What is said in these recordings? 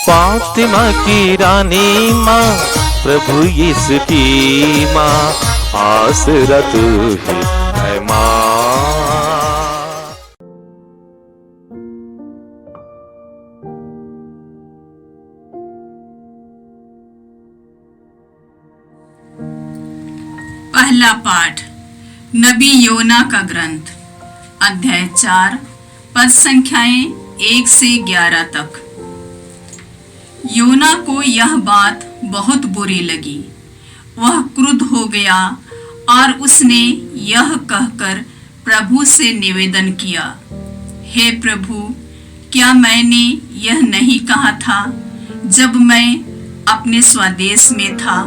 फातिमा की रानी माँ, प्रभु यीशु की माँ, आसरा तू ही है माँ। पहला पाठ नबी योना का ग्रंथ, अध्याय 4, पद संख्याएं 1 से 11 तक। योना को यह बात बहुत बुरी लगी। वह क्रुद्ध हो गया और उसने यह कहकर प्रभु से निवेदन किया, हे प्रभु, क्या मैंने यह नहीं कहा था जब मैं अपने स्वदेश में था?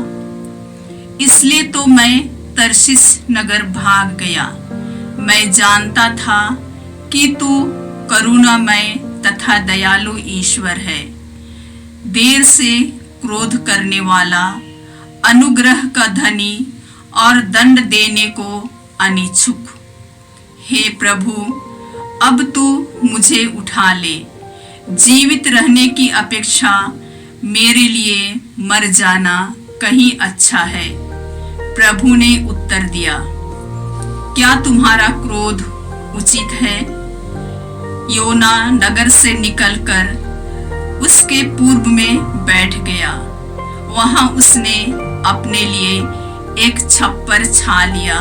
इसलिए तो मैं तर्शीश नगर भाग गया। मैं जानता था कि तू करुणामय तथा दयालु ईश्वर है, देर से क्रोध करने वाला, अनुग्रह का धनी और दंड देने को अनिच्छुक। हे प्रभु, अब तू मुझे उठा ले। जीवित रहने की अपेक्षा मेरे लिए मर जाना कहीं अच्छा है। प्रभु ने उत्तर दिया, क्या तुम्हारा क्रोध उचित है? योना नगर से निकलकर उसके पूर्व में बैठ गया। वहां उसने अपने लिए एक छप्पर छा लिया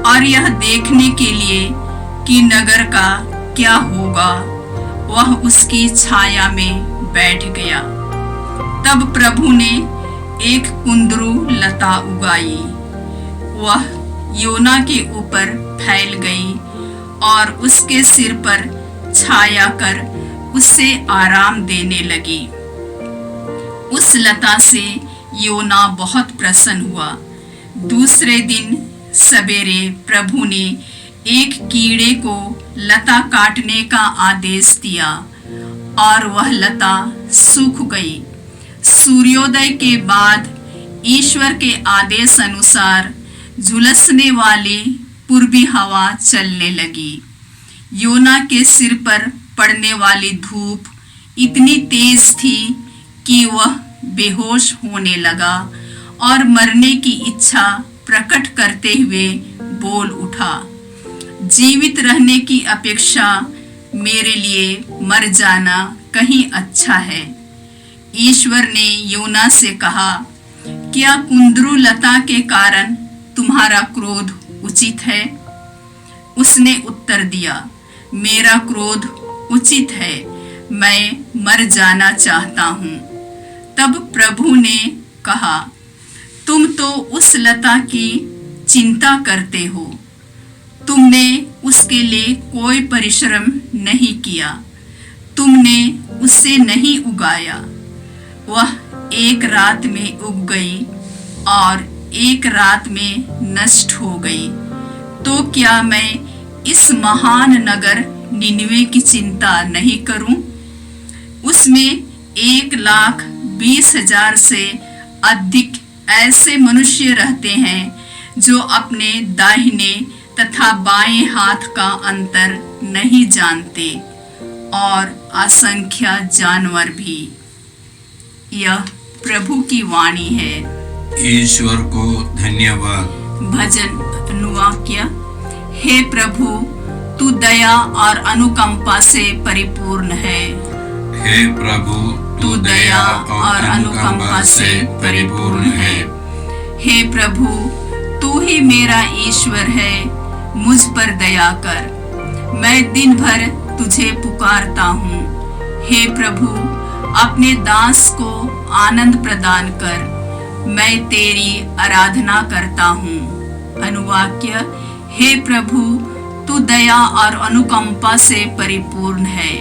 और यह देखने के लिए कि नगर का क्या होगा, वह उसकी छाया में बैठ गया। तब प्रभु ने एक कुंदरू लता उगाई। वह योना के ऊपर फैल गई और उसके सिर पर छाया कर उससे आराम देने लगी। उस लता से योना बहुत प्रसन्न हुआ। दूसरे दिन सवेरे प्रभु ने एक कीड़े को लता काटने का आदेश दिया और वह लता सूख गई। सूर्योदय के बाद ईश्वर के आदेश अनुसार झुलसने वाली पूर्वी हवा चलने लगी। योना के सिर पर पड़ने वाली धूप इतनी तेज थी कि वह बेहोश होने लगा और मरने की इच्छा प्रकट करते हुए बोल उठा, जीवित रहने की अपेक्षा मेरे लिए मर जाना कहीं अच्छा है। ईश्वर ने योना से कहा, क्या कुंदरू लता के कारण तुम्हारा क्रोध उचित है? उसने उत्तर दिया, मेरा क्रोध उचित है, मैं मर जाना चाहता हूँ। तब प्रभु ने कहा, तुम तो उस लता की चिंता करते हो। तुमने उसके लिए कोई परिश्रम नहीं किया, तुमने उसे नहीं उगाया। वह एक रात में उग गई और एक रात में नष्ट हो गई। तो क्या मैं इस महान नगर निनवे की चिंता नहीं करूं? उसमें 1,20,000 से अधिक ऐसे मनुष्य रहते हैं जो अपने दाहिने तथा बाएं हाथ का अंतर नहीं जानते, और असंख्य जानवर भी। यह प्रभु की वाणी है। ईश्वर को धन्यवाद। भजन अनुवाक्य। हे प्रभु, तू दया और अनुकंपा से परिपूर्ण है। हे प्रभु, तू दया और अनुकंपा से परिपूर्ण है। हे प्रभु, तू ही मेरा ईश्वर है, मुझ पर दया कर। मैं दिन भर तुझे पुकारता हूँ। हे प्रभु, अपने दास को आनंद प्रदान कर। मैं तेरी आराधना करता हूँ। अनुवाक्य। हे प्रभु, तू दया और अनुकंपा से परिपूर्ण है।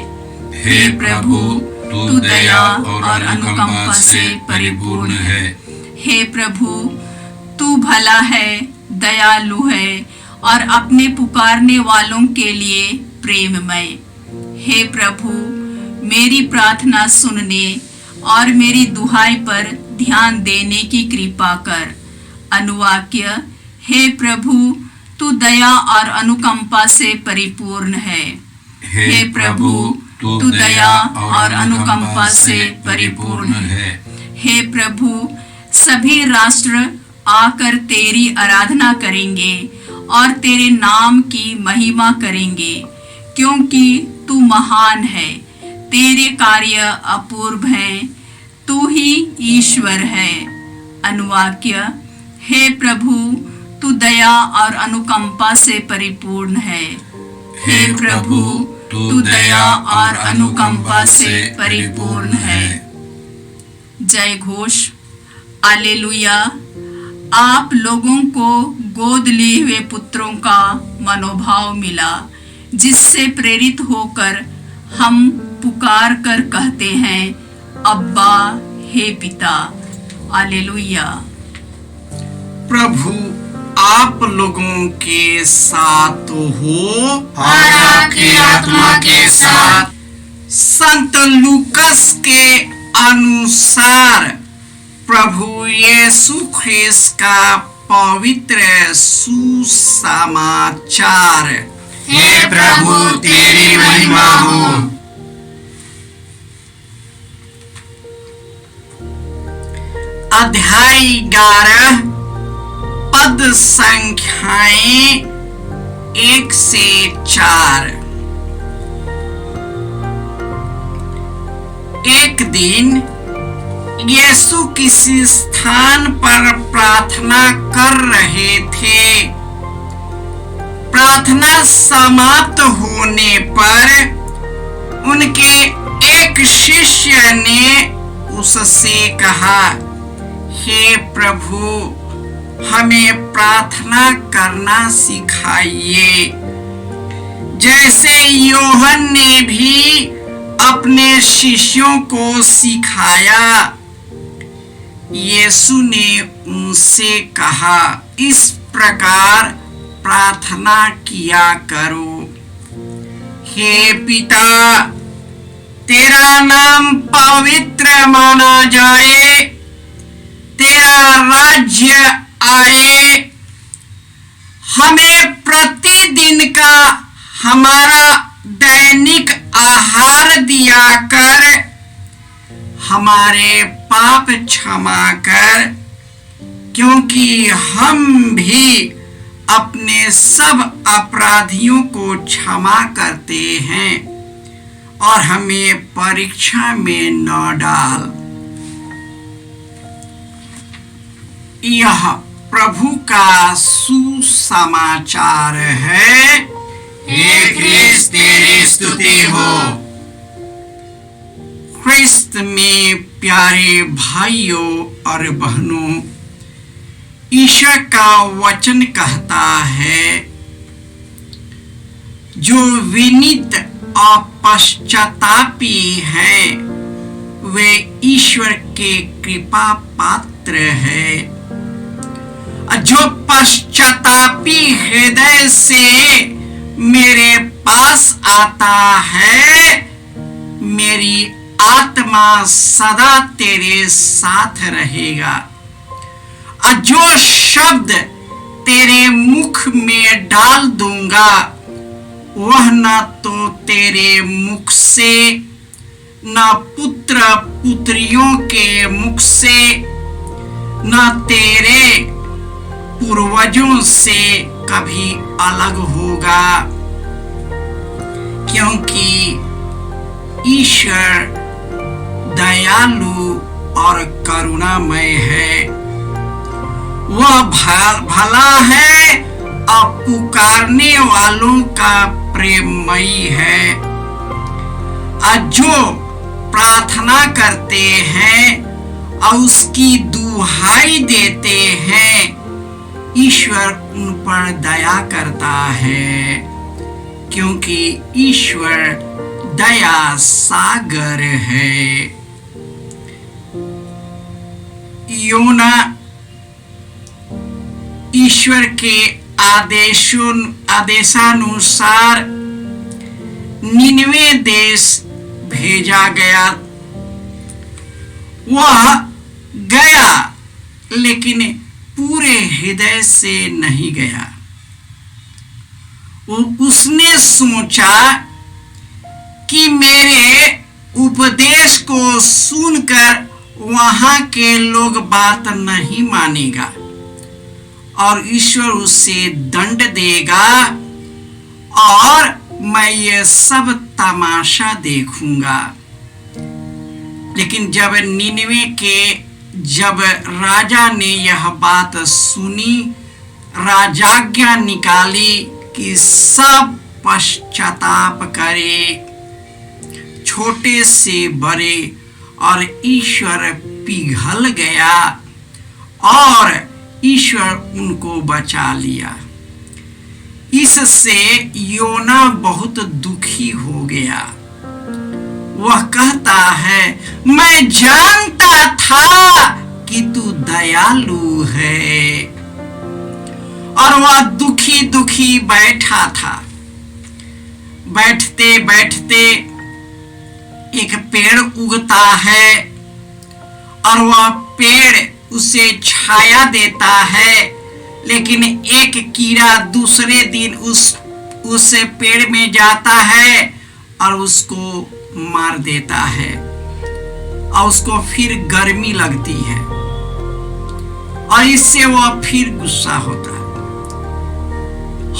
हे प्रभु, तू दया और अनुकंपा से परिपूर्ण है। हे प्रभु, तू भला है, दयालु है और अपने पुकारने वालों के लिए प्रेममय। हे प्रभु, मेरी प्रार्थना सुनने और मेरी दुहाई पर ध्यान देने की कृपा कर। अनुवाक्य। हे प्रभु, तू दया और अनुकंपा से परिपूर्ण है। हे प्रभु, तू दया और अनुकंपा से परिपूर्ण है। हे प्रभु, सभी राष्ट्र आकर तेरी आराधना करेंगे और तेरे नाम की महिमा करेंगे, क्योंकि तू महान है, तेरे कार्य अपूर्व हैं, तू ही ईश्वर है। अनुवाक्य: हे प्रभु, तू दया और अनुकंपा से परिपूर्ण है। हे प्रभु, तू दया और अनुकंपा से परिपूर्ण है। जय घोष। हालेलुया। आप लोगों को गोद लिए हुए पुत्रों का मनोभाव मिला, जिससे प्रेरित होकर हम पुकार कर कहते हैं, अब्बा, हे पिता। हालेलुया। प्रभु आप लोगों के साथ हो और आपकी आत्मा के साथ। संत लूकस के अनुसार प्रभु यीशु ख्रिस्त का पवित्र सुसमाचार। हे प्रभु, तेरी महिमा हो। अध्याय 11 पद संख्याएं 1 से 4। एक दिन यीशु किसी स्थान पर प्रार्थना कर रहे थे। प्रार्थना समाप्त होने पर उनके एक शिष्य ने उससे कहा, हे प्रभु, हमें प्रार्थना करना सिखाइए, जैसे योहन ने भी अपने शिष्यों को सिखाया। यीशु ने उनसे कहा, इस प्रकार प्रार्थना किया करो, हे पिता, तेरा नाम पवित्र माना जाए, तेरा राज्य आए, हमें प्रतिदिन का हमारा दैनिक आहार दिया कर, हमारे पाप क्षमा कर, क्योंकि हम भी अपने सब अपराधियों को क्षमा करते हैं, और हमें परीक्षा में न डाल। यह प्रभु का सुसमाचार है। हे ख्रिस्त, तेरी स्तुति हो। ख्रिस्त में प्यारे भाइयों और बहनों, ईश्वर का वचन कहता है, जो विनीत और पश्चातापी हैं, वे ईश्वर के कृपा पात्र है। जो पश्चातापी हृदय से मेरे पास आता है, मेरी आत्मा सदा तेरे साथ रहेगा। जो शब्द तेरे मुख में डाल दूंगा, वह न तो तेरे मुख से, न पुत्र पुत्रियों के मुख से, न तेरे पूर्वजों से कभी अलग होगा, क्योंकि ईश्वर दयालु और करुणामय है। वह भला है और पुकारने वालों का प्रेममयी है। जो प्रार्थना करते हैं और उसकी दुहाई देते हैं, ईश्वर उन पर दया करता है, क्योंकि ईश्वर दया सागर है। योना ईश्वर के आदेशानुसार निनवे देश भेजा गया। वह गया, लेकिन पूरे हृदय से नहीं गया। उसने सोचा कि मेरे उपदेश को सुनकर वहां के लोग बात नहीं मानेगा और ईश्वर उसे दंड देगा और मैं ये सब तमाशा देखूंगा। लेकिन जब राजा ने यह बात सुनी, राजाज्ञा निकाली कि सब पश्चाताप करे, छोटे से बड़े, और ईश्वर पिघल गया और ईश्वर उनको बचा लिया। इससे योना बहुत दुखी हो गया। वह कहता है, मैं जानता था कि तू दयालु है। और वह दुखी दुखी बैठा था। बैठते बैठते एक पेड़ उगता है और वह पेड़ उसे छाया देता है, लेकिन एक कीड़ा दूसरे दिन उस पेड़ में जाता है और उसको मार देता है और उसको फिर गर्मी लगती है और इससे वह फिर गुस्सा होता है।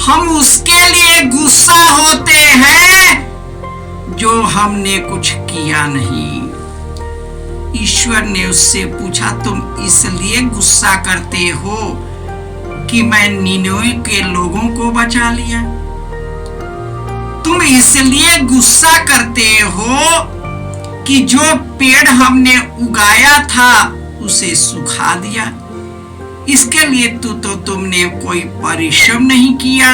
हम उसके लिए गुस्सा होते हैं जो हमने कुछ किया नहीं। ईश्वर ने उससे पूछा, तुम इसलिए गुस्सा करते हो कि मैं निनवे के लोगों को बचा लिया? तुम इसलिए गुस्सा करते हो कि जो पेड़ हमने उगाया था उसे सुखा दिया? इसके लिए तुमने कोई परिश्रम नहीं किया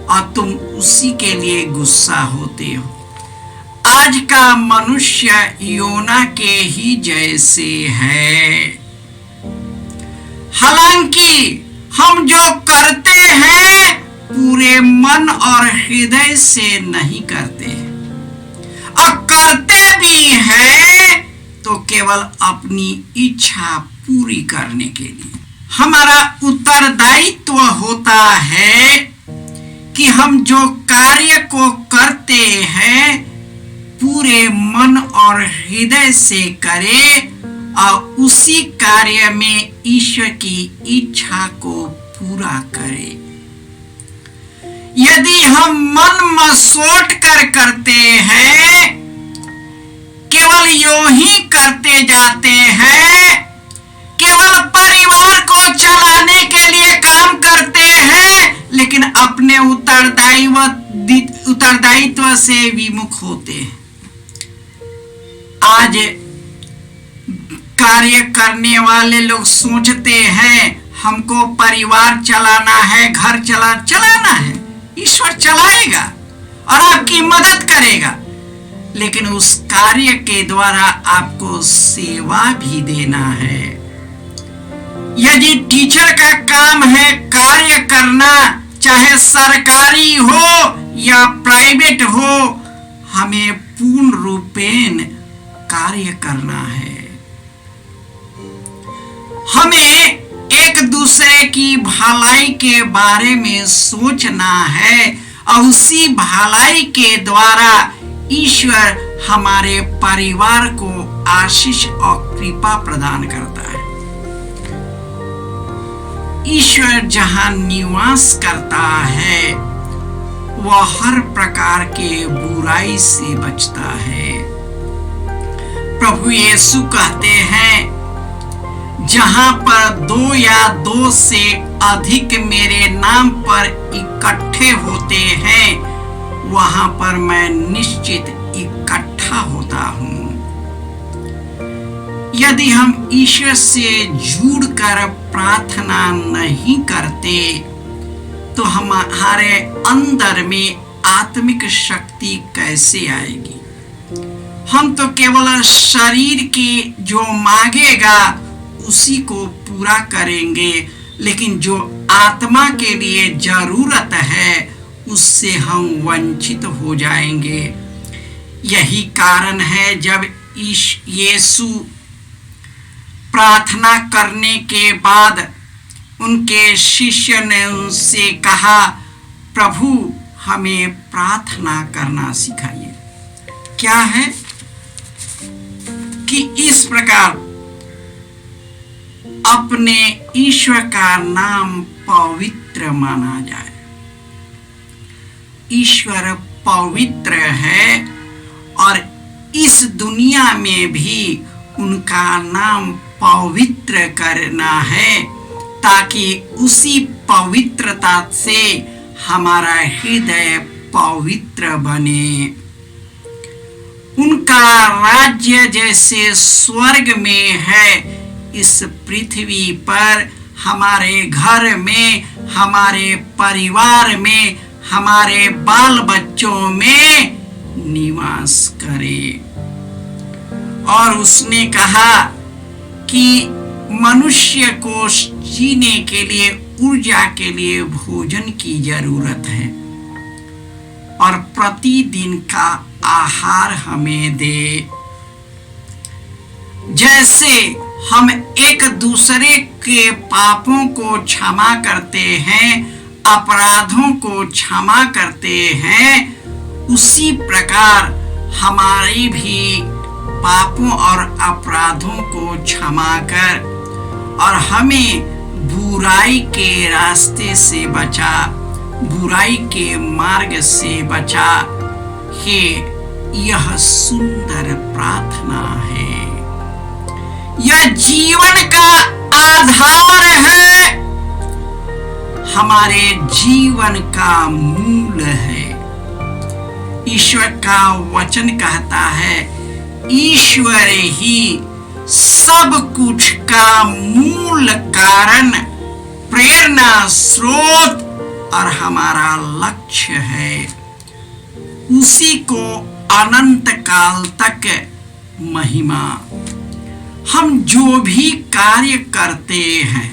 और तुम उसी के लिए गुस्सा होते हो। आज का मनुष्य योना के ही जैसे है। हालांकि हम जो करते हैं पूरे मन और हृदय से नहीं करते, और करते भी हैं तो केवल अपनी इच्छा पूरी करने के लिए। हमारा उत्तरदायित्व होता है कि हम जो कार्य को करते हैं पूरे मन और हृदय से करें और उसी कार्य में ईश्वर की इच्छा को पूरा करें। यदि हम मन मसोट कर करते हैं, केवल यूं ही करते जाते हैं, केवल परिवार को चलाने के लिए काम करते हैं, लेकिन अपने उत्तरदायित्व से विमुख होते हैं। आज कार्य करने वाले लोग सोचते हैं हमको परिवार चलाना है, घर चलाना है। ईश्वर चलाएगा और आपकी मदद करेगा, लेकिन उस कार्य के द्वारा आपको सेवा भी देना है। यदि टीचर का काम है कार्य करना, चाहे सरकारी हो या प्राइवेट हो, हमें पूर्ण रूपेण कार्य करना है। हमें एक दूसरे की भलाई के बारे में सोचना है और उसी भलाई के द्वारा ईश्वर हमारे परिवार को आशीष और कृपा प्रदान करता है। ईश्वर जहां निवास करता है वह हर प्रकार के बुराई से बचता है। प्रभु यीशु कहते हैं, जहां पर 2 या 2 से अधिक मेरे नाम पर इकट्ठे होते हैं, वहां पर मैं निश्चित इकट्ठा होता हूं। यदि हम ईश्वर से जुड़कर प्रार्थना नहीं करते तो हमारे अंदर में आत्मिक शक्ति कैसे आएगी? हम तो केवल शरीर के जो मांगेगा उसी को पूरा करेंगे, लेकिन जो आत्मा के लिए जरूरत है उससे हम वंचित हो जाएंगे। यही कारण है जब यीशु प्रार्थना करने के बाद उनके शिष्य ने उनसे कहा, प्रभु हमें प्रार्थना करना सिखाइए। क्या है कि इस प्रकार अपने ईश्वर का नाम पवित्र माना जाए। ईश्वर पवित्र है और इस दुनिया में भी उनका नाम पवित्र करना है, ताकि उसी पवित्रता से हमारा हृदय पवित्र बने। उनका राज्य जैसे स्वर्ग में है, इस पृथ्वी पर हमारे घर में, हमारे परिवार में, हमारे बाल बच्चों में निवास करे। और उसने कहा कि मनुष्य को जीने के लिए, ऊर्जा के लिए भोजन की जरूरत है और प्रतिदिन का आहार हमें दे। जैसे हम एक दूसरे के पापों को क्षमा करते हैं, अपराधों को क्षमा करते हैं, उसी प्रकार हमारे भी पापों और अपराधों को क्षमा कर और हमें बुराई के रास्ते से बचा, बुराई के मार्ग से बचा। हे, यह सुंदर प्रार्थना है, यह जीवन का आधार है, हमारे जीवन का मूल है। ईश्वर का वचन कहता है, ईश्वर ही सब कुछ का मूल कारण, प्रेरणा, स्रोत और हमारा लक्ष्य है। उसी को अनंत काल तक महिमा। हम जो भी कार्य करते हैं,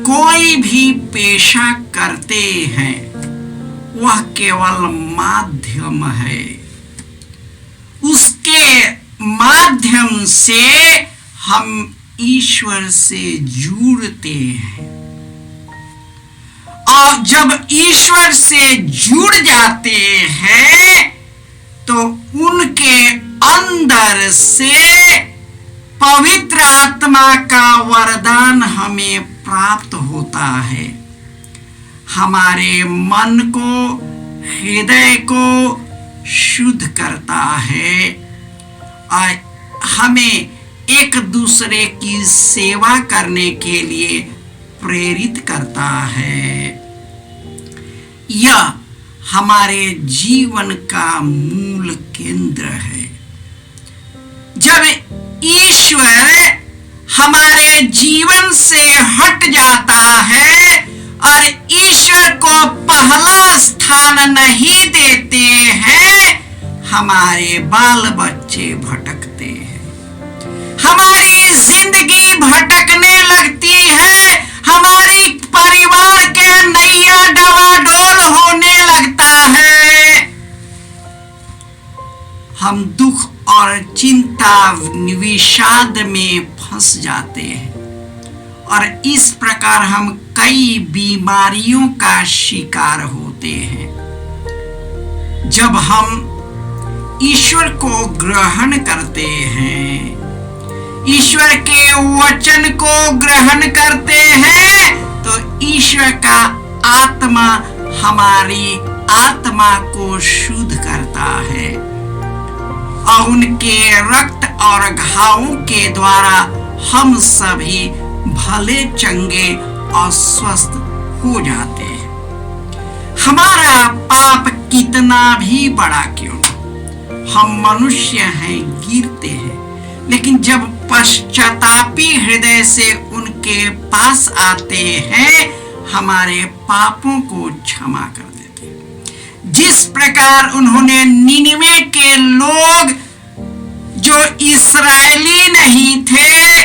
कोई भी पेशा करते हैं, वह केवल माध्यम है। उसके माध्यम से हम ईश्वर से जुड़ते हैं और जब ईश्वर से जुड़ जाते हैं तो उनके अंदर से पवित्र आत्मा का वरदान हमें प्राप्त होता है। हमारे मन को, हृदय को शुद्ध करता है और हमें एक दूसरे की सेवा करने के लिए प्रेरित करता है। यह हमारे जीवन का मूल केंद्र है। जब ईश्वर हमारे जीवन से हट जाता है और ईश्वर को पहला स्थान नहीं देते हैं, हमारे बाल बच्चे भटकते हैं, हमारी जिंदगी भटकने लगती है, हमारी परिवार के नैया डवाडोल होने लगता है। हम दुख और चिंता, विषाद में फंस जाते हैं और इस प्रकार हम कई बीमारियों का शिकार होते हैं। जब हम ईश्वर को ग्रहण करते हैं, ईश्वर के वचन को ग्रहण करते हैं, तो ईश्वर का आत्मा हमारी आत्मा को शुद्ध करता है और उनके रक्त और घावों के द्वारा हम सभी भले चंगे और स्वस्थ हो जाते हैं। हमारा पाप कितना भी बड़ा क्यों न, हम मनुष्य हैं, गिरते हैं, लेकिन जब पश्चातापी हृदय से उनके पास आते हैं, हमारे पापों को क्षमा कर देते हैं। जिस प्रकार उन्होंने निनिवे के लोग जो इस्राएली नहीं थे,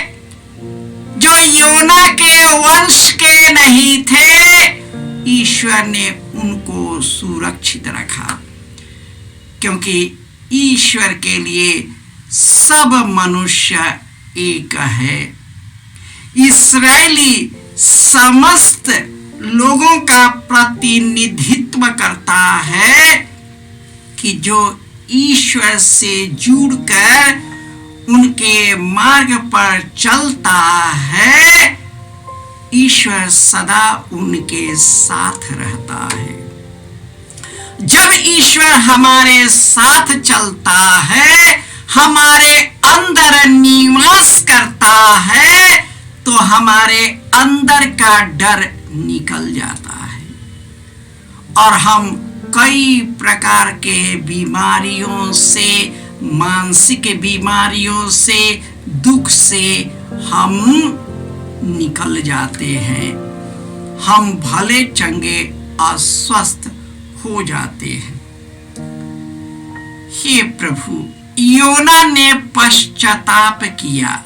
जो योना के वंश के नहीं थे, ईश्वर ने उनको सुरक्षित रखा, क्योंकि ईश्वर के लिए सब मनुष्य एक है। इस्राएली समस्त लोगों का प्रतिनिधित्व करता है कि जो ईश्वर से जुड़कर उनके मार्ग पर चलता है, ईश्वर सदा उनके साथ रहता है। जब ईश्वर हमारे साथ चलता है, हमारे अंदर निवास करता है, तो हमारे अंदर का डर निकल जाता है और हम कई प्रकार के बीमारियों से, मानसिक बीमारियों से, दुख से हम निकल जाते हैं। हम भले चंगे अस्वस्थ हो जाते हैं। हे प्रभु, योना ने पश्चाताप किया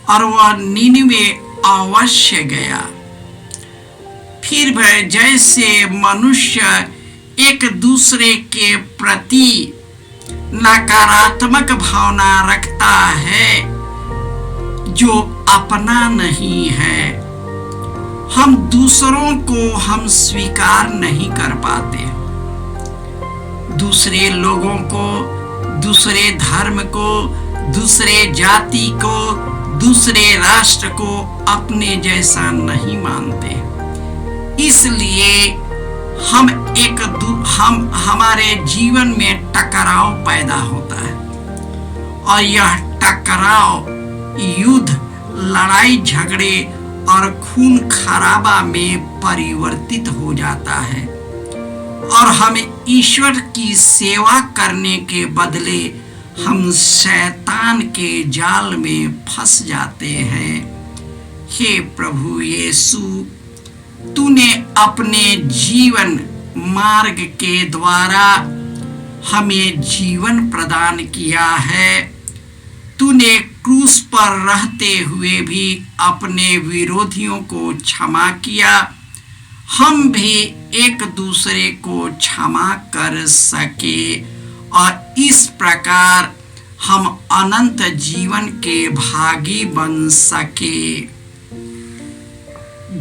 और वह निनिवे अवश्य गया। फिर वह जैसे मनुष्य एक दूसरे के प्रति नकारात्मक भावना रखता है, जो अपना नहीं है, हम दूसरों को हम स्वीकार नहीं कर पाते। दूसरे लोगों को, दूसरे धर्म को, दूसरे जाति को, दूसरे राष्ट्र को अपने जैसा नहीं मानते। इसलिए हमारे जीवन में टकराव पैदा होता है और यह टकराव युद्ध, लड़ाई झगड़े और खून खराबा में परिवर्तित हो जाता है और हमें ईश्वर की सेवा करने के बदले हम शैतान के जाल में फंस जाते हैं। हे प्रभु यीशु, तूने अपने जीवन मार्ग के द्वारा हमें जीवन प्रदान किया है। तूने क्रूस पर रहते हुए भी अपने विरोधियों को क्षमा किया। हम भी एक दूसरे को क्षमा कर सके और इस प्रकार हम अनंत जीवन के भागी बन सके।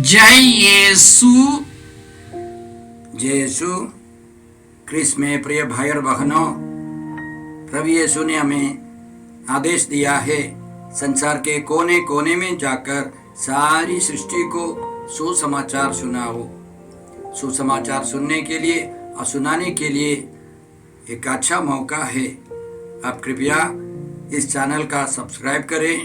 जय यीशु। जय यीशु क्रिस्त में प्रिय भाई और बहनों, प्रभु यीशु ने हमें आदेश दिया है संसार के कोने कोने में जाकर सारी सृष्टि को सुसमाचार सुनाओ। सुसमाचार सुनने के लिए और सुनाने के लिए एक अच्छा मौका है। आप कृपया इस चैनल का सब्सक्राइब करें,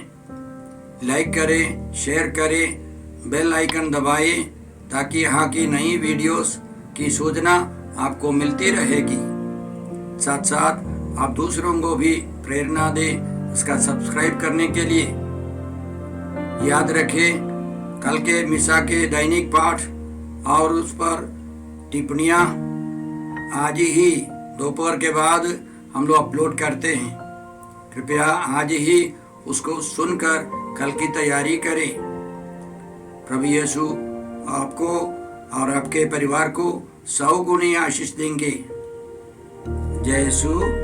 लाइक करें, शेयर करें, बेल आइकन दबाएं ताकि यहाँ की नई वीडियोस की सूचना आपको मिलती रहेगी। साथ साथ आप दूसरों को भी प्रेरणा दें इसका सब्सक्राइब करने के लिए। याद रखें, कल के मिसा के दैनिक पाठ और उस पर टिप्पणियाँ आज ही दोपहर के बाद हम लोग अपलोड करते हैं। कृपया आज ही उसको सुनकर कल की तैयारी करें। प्रभु यीशु आपको और आपके परिवार को 100 गुनी आशीष देंगे। जय यीशु।